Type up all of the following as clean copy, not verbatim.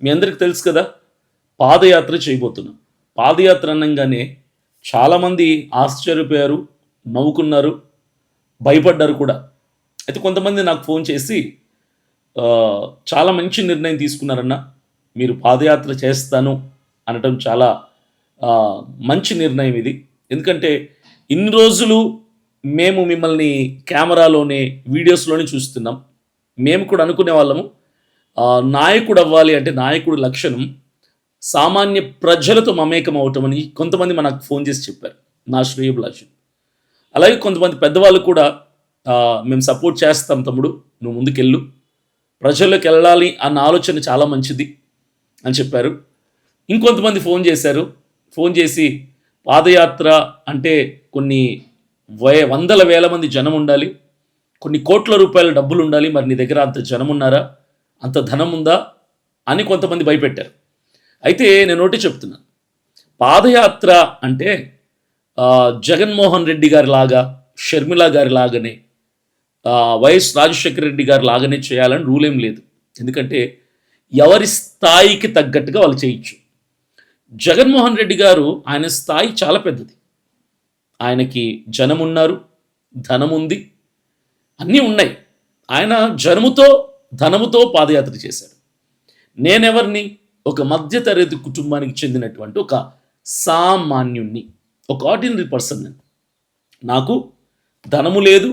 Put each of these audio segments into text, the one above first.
మీ అందరికి తెలుసు కదా! పాదయాత్ర చేయబోతున్నాం. పాదయాత్ర అనంగానే చాలామంది ఆశ్చర్యపోయారు, నవ్వుకున్నారు, భయపడ్డారు కూడా. అయితే కొంతమంది నాకు ఫోన్ చేసి చాలా మంచి నిర్ణయం తీసుకున్నారన్న. మీరు పాదయాత్ర చేస్తాను అనటం చాలా ఆహ్, మంచి నిర్ణయం ఇది. ఎందుకంటే ఇన్ని రోజులు మేము మిమ్మల్ని కెమెరాలోనే, వీడియోస్‌లోనే చూస్తున్నాం. మేము కూడా అనుకునేవాళ్ళము నాయకుడవ్వాలి అంటే నాయకుడి లక్షణం సామాన్య ప్రజలతో మమేకం అవ్వటమని కొంతమంది మనకు ఫోన్ చేసి చెప్పారు. నా శ్రేయోభిలాషులు. అలాగే కొంతమంది పెద్దవాళ్ళు కూడా మేము సపోర్ట్ చేస్తాం తమ్ముడు. నువ్వు ముందుకెళ్ళు. ప్రజల్లోకెళ్ళాలి అన్న ఆలోచన చాలా మంచిది అని చెప్పారు. ఇంకొంతమంది ఫోన్ చేశారు. ఫోన్ చేసి పాదయాత్ర అంటే కొన్ని వందల వేల మంది జనం ఉండాలి. కొన్ని కోట్ల రూపాయల డబ్బులుండాలి. మరి నీ దగ్గర అంత జనమున్నారా? అంత ధనముందా? అని కొంతమంది భయపెట్టారు. అయితే నేను ఒకటే చెప్తున్నాను. పాదయాత్ర అంటే జగన్మోహన్ రెడ్డి గారిలాగా, షర్మిల గారిలాగానే, వైఎస్ రాజశేఖర రెడ్డి గారి లాగానే చేయాలని రూల్ ఏం లేదు. ఎందుకంటే ఎవరి స్థాయికి తగ్గట్టుగా వాళ్ళు చేయొచ్చు. జగన్మోహన్ రెడ్డి గారు ఆయన స్థాయి చాలా పెద్దది. ఆయనకి జనమున్నారు, ధనముంది, అన్నీ ఉన్నాయి. ఆయన జనముతో, ధనముతో పాదయాత్ర చేశాడు. నేనెవరిని? ఒక మధ్యతరగతి కుటుంబానికి చెందినటువంటి ఒక సామాన్యుణ్ణి, ఒక ఆర్డినరీ పర్సన్ నేను. నాకు ధనము లేదు,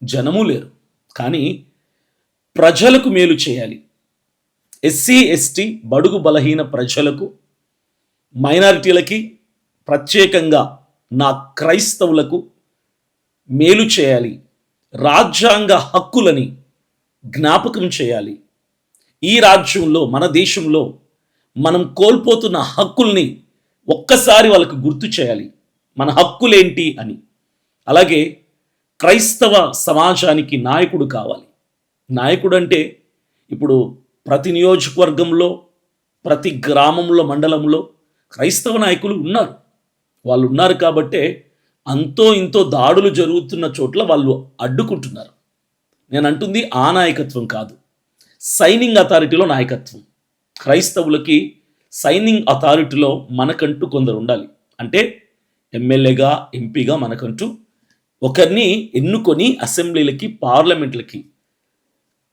జనము లేరు. కానీ ప్రజలకు మేలు చేయాలి. ఎస్సీ, ఎస్టీ, బడుగు బలహీన ప్రజలకు, మైనారిటీలకి, ప్రత్యేకంగా నా క్రైస్తవులకు మేలు చేయాలి. రాజ్యాంగ హక్కులని జ్ఞాపకం చేయాలి. ఈ రాజ్యంలో, మన దేశంలో మనం కోల్పోతున్న హక్కుల్ని ఒక్కసారి వాళ్ళకు గుర్తు చేయాలి. మన హక్కులేంటి అని. అలాగే క్రైస్తవ సమాజానికి నాయకుడు కావాలి. నాయకుడు అంటే ఇప్పుడు ప్రతి నియోజకవర్గంలో, ప్రతి గ్రామంలో, మండలంలో క్రైస్తవ నాయకులు ఉన్నారు. వాళ్ళు ఉన్నారు కాబట్టే అంతో ఇంతో దాడులు జరుగుతున్న చోట్ల వాళ్ళు అడ్డుకుంటున్నారు. నేను అంటుంది ఆ నాయకత్వం కాదు, సైనింగ్ అథారిటీలో నాయకత్వం. క్రైస్తవులకి సైనింగ్ అథారిటీలో మనకంటూ కొందరు ఉండాలి. అంటే ఎమ్మెల్యేగా, ఎంపీగా మనకంటూ ఒకరిని ఎన్నుకొని అసెంబ్లీలకి, పార్లమెంట్లకి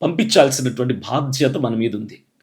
పంపించాల్సినటువంటి బాధ్యత మన మీద ఉంది.